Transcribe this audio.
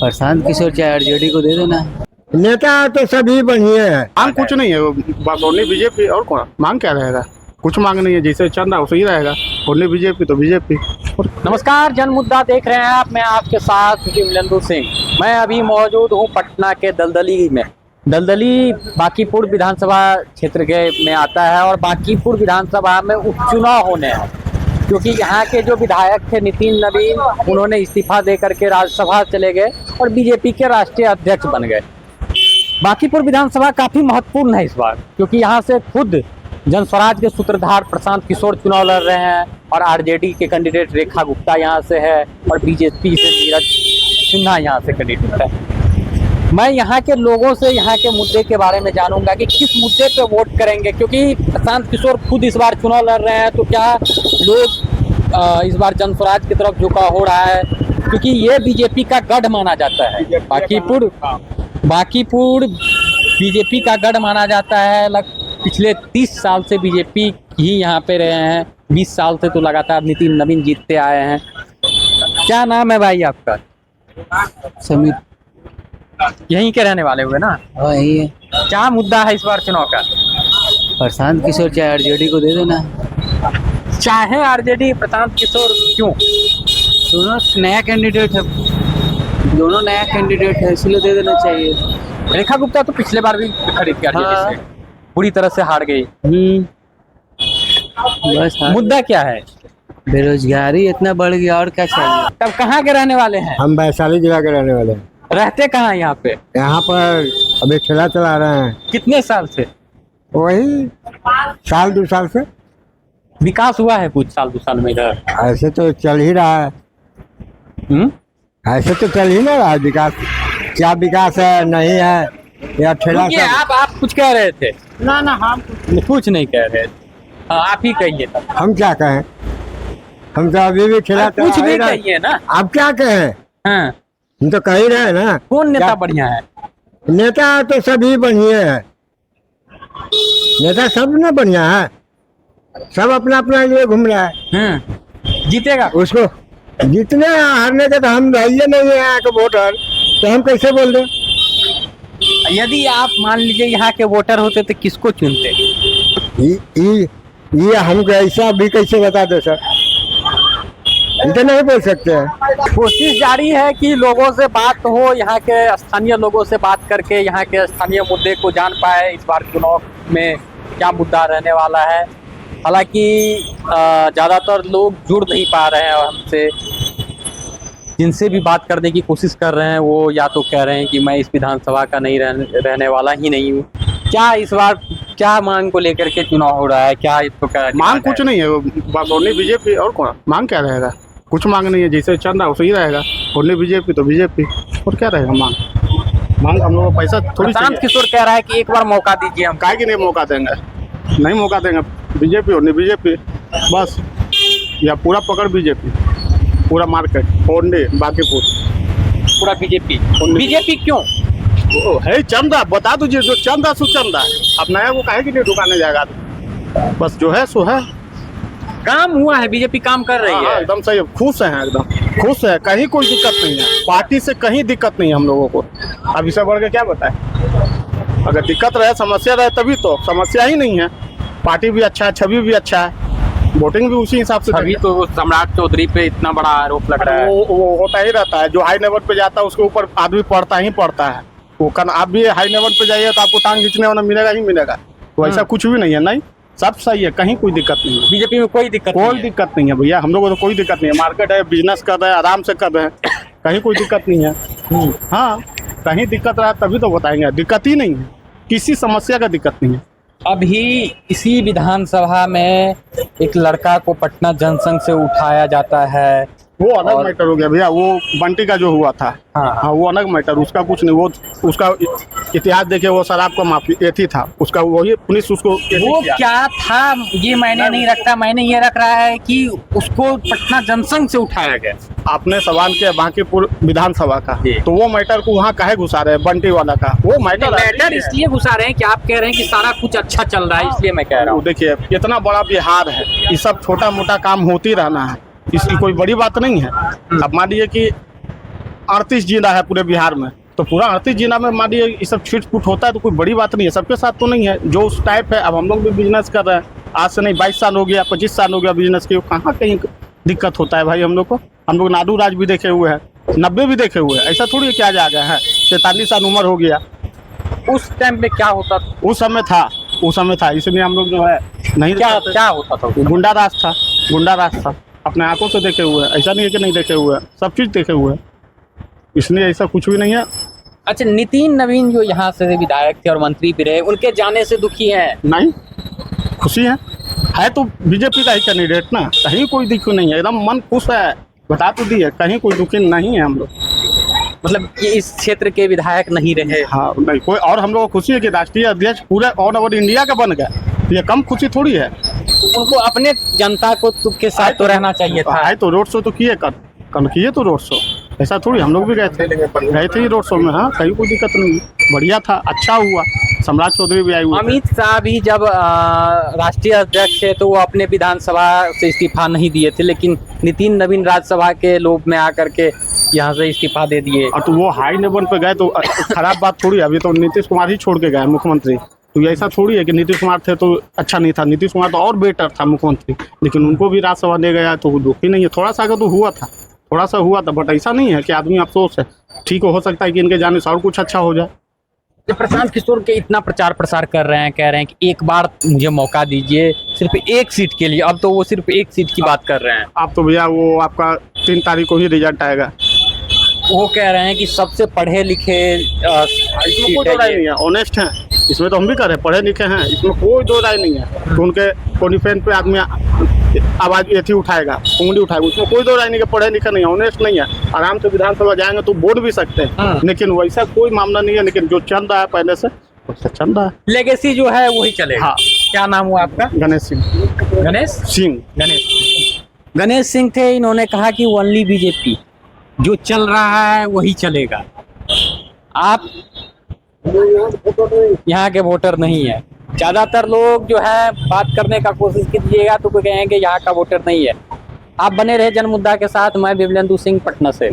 प्रशांत किशोर चाहे आरजेडी को दे देना। नेता तो सभी बढ़िया है। मांग कुछ नहीं है, बस ओनली बीजेपी। और कौन मांग क्या रहेगा? कुछ मांग नहीं है, जैसे चल रहा वैसे ही रहेगा। ओनली बीजेपी तो बीजेपी। नमस्कार, जन मुद्दा देख रहे हैं आप। मैं आपके साथ विमलेंदु सिंह। मैं अभी मौजूद हूँ पटना के दलदली में। दलदली बांकीपुर विधानसभा क्षेत्र के में आता है और बांकीपुर विधानसभा में उपचुनाव होने हैं, क्योंकि यहाँ के जो विधायक थे नितिन नवीन, उन्होंने इस्तीफा दे करके राज्यसभा चले गए और बीजेपी के राष्ट्रीय अध्यक्ष बन गए। बांकीपुर विधानसभा काफ़ी महत्वपूर्ण है इस बार, क्योंकि यहाँ से खुद जनस्वराज के सूत्रधार प्रशांत किशोर चुनाव लड़ रहे हैं और आरजेडी के कैंडिडेट रेखा गुप्ता यहाँ से है और बीजेपी से नीरज सिन्हा यहाँ से कैंडिडेट है। मैं यहाँ के लोगों से यहाँ के मुद्दे के बारे में जानूंगा कि किस मुद्दे पे वोट करेंगे, क्योंकि प्रशांत किशोर खुद इस बार चुनाव लड़ रहे हैं। तो क्या लोग इस बार जनस्वराज की तरफ झुकाव हो रहा है, क्योंकि ये बीजेपी का गढ़ माना जाता है। बांकीपुर बीजेपी का गढ़ माना जाता है। पिछले 30 साल से बीजेपी ही यहाँ पे रहे हैं। 20 साल से तो लगातार नितिन नवीन जीतते आए हैं। क्या नाम है भाई आपका? समीर। यहीं के रहने वाले हुए ना? हाँ यही है। क्या मुद्दा है इस बार चुनाव का? प्रशांत किशोर चाहे आरजेडी को दे देना। चाहे आरजेडी, प्रशांत किशोर क्यों? दोनों नया कैंडिडेट है, दोनों नया कैंडिडेट है, इसलिए दे देना चाहिए। रेखा गुप्ता तो पिछले बार भी खरीद के आरजेडी से पूरी तरह से हार गई। बस मुद्दा क्या है? बेरोजगारी इतना बढ़ गया, और क्या चाहिए। तब कहाँ के रहने वाले हैं? हम वैशाली जिला के रहने वाले हैं। रहते कहाँ यहाँ पे? यहाँ पर अभी ठेला चला रहे हैं। कितने साल से? वही साल 2 साल से। विकास हुआ है कुछ साल 2 साल में इधर? ऐसे तो चल ही रहा है। ऐसे तो चल ही ना रहा है विकास। क्या विकास है नहीं है या ठेला से? आप कुछ कह रहे थे? ना हम कुछ नहीं कह रहे थे। हाँ, आप ही कहिए तब। हम क्या कहें? हम तो अभी भी ठेला कुछ भी कहिए ना। आप क्या कहें? हाँ। हम तो कह ही रहे ना। कौन नेता बढ़िया है? नेता तो सभी बढ़िया है। नेता सब ना बढ़िया है, सब अपना अपना लिए घूम रहा है। जीतेगा उसको जीतने हारने के तो हम रहिए नहीं है के वोटर, तो हम कैसे बोल दें? यदि आप मान लीजिए यहाँ के वोटर होते तो किसको चुनते? ये हमको ऐसा भी कैसे बता दो सर, इतना नहीं बोल सकते हैं। कोशिश जारी है कि लोगों से बात हो, यहाँ के स्थानीय लोगों से बात करके यहाँ के स्थानीय मुद्दे को जान पाए। इस बार चुनाव में क्या मुद्दा रहने वाला है। हालांकि ज़्यादातर लोग जुड़ नहीं पा रहे हैं हमसे। जिनसे भी बात करने की कोशिश कर रहे हैं वो या तो कह रहे हैं कि मैं इस विधानसभा का नहीं रहने वाला ही नहीं हूँ। क्या इस बार क्या मांग को लेकर के चुनाव हो रहा है? क्या इसको मांग कुछ नहीं है, बस ओनली बीजेपी। और कौन मांग क्या रहेगा? कुछ मांग नहीं है, जैसे चल रहा वैसे ही रहेगा। ओनली बीजेपी तो बीजेपी। और क्या रहेगा मांग हम लोग को पैसा थोड़ी। प्रशांत किशोर कह रहा है कि एक बार मौका दीजिए। हम काहे कि नहीं मौका देंगे? नहीं मौका देंगे। बीजेपी ओनली बीजेपी बस, या पूरा पकड़ बीजेपी, पूरा मार्केट ओनली बांकीपुर पूरा बीजेपी। बीजेपी क्यों है? चंदा बता दीजिए, जो चंदा सो चंदा। अब नया को काहे कि नहीं दुकाने जाएगा? बस जो है सो है। काम हुआ है, बीजेपी काम कर रही है। एकदम सही, खुश है, एकदम खुश है। कहीं कोई दिक्कत नहीं है, पार्टी से कहीं दिक्कत नहीं है हम लोगों को। अब इससे बढ़ के क्या बताए? अगर दिक्कत रहे, समस्या रहे, तभी तो। समस्या ही नहीं है। पार्टी भी अच्छा है, छवि भी अच्छा है, वोटिंग भी उसी हिसाब से। अभी तो सम्राट चौधरी पे इतना बड़ा आरोप लग रहा है। वो होता ही रहता है। जो हाई लेवल पे जाता है उसके ऊपर आदमी पढ़ता ही पड़ता है। वो आप भी हाई लेवल पे जाइए तो आपको टांग खींचने वाला मिलेगा ही मिलेगा। तो ऐसा कुछ भी नहीं है। नहीं, सब सही है, कहीं कोई दिक्कत नहीं है। बीजेपी में कोई दिक्कत नहीं है भैया। हम लोगों को तो कोई दिक्कत नहीं है। मार्केट है, बिजनेस कर रहे हैं, आराम से कर रहे हैं, कहीं कोई दिक्कत नहीं है। हाँ, कहीं दिक्कत रहा तभी तो बताएंगे। दिक्कत ही नहीं है, किसी समस्या का दिक्कत नहीं है। अभी इसी विधानसभा में एक लड़का को पटना जनसंघ से उठाया जाता है। वो अलग मैटर हो गया भैया। वो बंटी का जो हुआ था, हाँ वो अलग मैटर। उसका कुछ नहीं। वो उसका इतिहास देखे, वो शराब का माफी एथी था उसका। वही पुलिस उसको वो क्या था ये मैंने नहीं रखता। मैंने ये रख रहा है कि उसको पटना जनसंघ से उठाया गया। आपने सवाल किया बांकीपुर विधानसभा का, तो वो मैटर को वहाँ काहे घुसा रहे हैं? बंटी वाला का वो मैटर इसलिए घुसा रहे हैं कि आप कह रहे हैं कि सारा कुछ अच्छा चल रहा है, इसलिए मैं कह रहा हूँ। देखिए, इतना बड़ा बिहार है, ये सब छोटा मोटा काम होती रहना है, इसकी कोई बड़ी बात नहीं है। अब मान लीजिए कि 38 जिला है पूरे बिहार में, तो पूरा 38 जिला में मानिए ये सब छीट फूट होता है तो कोई बड़ी बात नहीं है। सबके साथ तो नहीं है जो उस टाइप है। अब हम लोग भी बिजनेस कर रहे हैं, आज से नहीं 22 साल हो गया, 25 साल हो गया बिजनेस के, कहाँ कहीं दिक्कत होता है भाई हम लोग को। हम लोग नाडू राज भी देखे हुए हैं, 90 भी देखे हुए हैं, ऐसा थोड़ी है कि आज आ गए हैं। 43 साल उम्र हो गया। उस टाइम में क्या होता था? उस समय था, इसलिए हम लोग जो है नहीं क्या होता था? गुंडा राज था, अपने आंखों से देखे हुए हैं। ऐसा नहीं है कि नहीं देखे हुए हैं, सब चीज़ देखे हुए हैं, इसलिए ऐसा कुछ भी नहीं है। अच्छा, नितिन नवीन जो यहाँ से विधायक थे और मंत्री भी रहे, उनके जाने से दुखी हैं? नहीं, खुशी है तो बीजेपी का ही कैंडिडेट ना, कहीं कोई दुखी नहीं है, एकदम मन खुश है। बता तो दी है, कहीं कोई दुखी नहीं है हम लोग। मतलब ये इस क्षेत्र के विधायक नहीं रहे? हाँ नहीं कोई, और हम लोग को खुशी है कि राष्ट्रीय अध्यक्ष पूरे ऑल ओवर इंडिया का बन गया, ये कम खुशी थोड़ी है। उनको अपने जनता को के साथ तो रहना चाहिए था। आए तो रोड शो तो किए, कल किए तो रोड शो, ऐसा थोड़ी। हम लोग भी गए थे रोड शो में। हाँ, कहीं कोई दिक्कत नहीं, बढ़िया था, अच्छा हुआ। सम्राट चौधरी भी आए हुए। अमित शाह भी जब राष्ट्रीय अध्यक्ष थे तो वो अपने विधानसभा से इस्तीफा नहीं दिए थे, लेकिन नितिन नवीन राज्यसभा के लोभ में आकर के यहाँ से इस्तीफा दे दिए। और तो वो हाई लेवल पे गए तो खराब बात थोड़ी है। अभी तो नीतीश कुमार ही छोड़ के गए मुख्यमंत्री, तो ऐसा थोड़ी है कि नीतीश कुमार थे तो अच्छा नहीं था। नीतीश कुमार तो और बेटर था मुख्यमंत्री, लेकिन उनको भी राज्यसभा दे गया तो दुखी नहीं है। थोड़ा सा तो हुआ था, बट ऐसा नहीं है कि आदमी अफसोस है। ठीक हो सकता है कि इनके जाने से और कुछ अच्छा हो जाए। प्रशांत किशोर के इतना प्रचार प्रसार कर रहे हैं, कह रहे हैं कि एक बार मुझे मौका दीजिए सिर्फ एक सीट के लिए। अब तो वो सिर्फ एक सीट की बात कर रहे हैं। आप तो भैया वो आपका 3 तारीख को ही रिजल्ट आएगा। वो कह रहे हैं कि सबसे पढ़े लिखे इसमें कोई दो राय नहीं है, ऑनेस्ट हैं। इसमें तो हम भी कर रहे हैं, पढ़े लिखे हैं, इसमें कोई दो राय नहीं है। तो उनके कॉन्फिडेंस पे आदमी आवाज एथी उठाएगा, उंगली उठाएगा, उसमें कोई दो राय नहीं है। पढ़े लिखे नहीं है, ऑनेस्ट नहीं है। आराम से विधानसभा जाएंगे तो बोल भी सकते हैं, लेकिन वैसा कोई मामला नहीं है। लेकिन जो चल रहा है पहले से वैसा चल रहा है। लेगेसी जो है वही चलेगा। हाँ। क्या नाम हुआ आपका? गणेश सिंह थे। इन्होंने कहा कि ओनली बीजेपी, जो चल रहा है वही चलेगा। आप यहाँ के वोटर नहीं है। ज्यादातर लोग जो है बात करने का कोशिश कीजिएगा तो कोई कहेंगे यहाँ का वोटर नहीं है। आप बने रहे जनमुद्दा के साथ। मैं विमलेंदु सिंह, पटना से।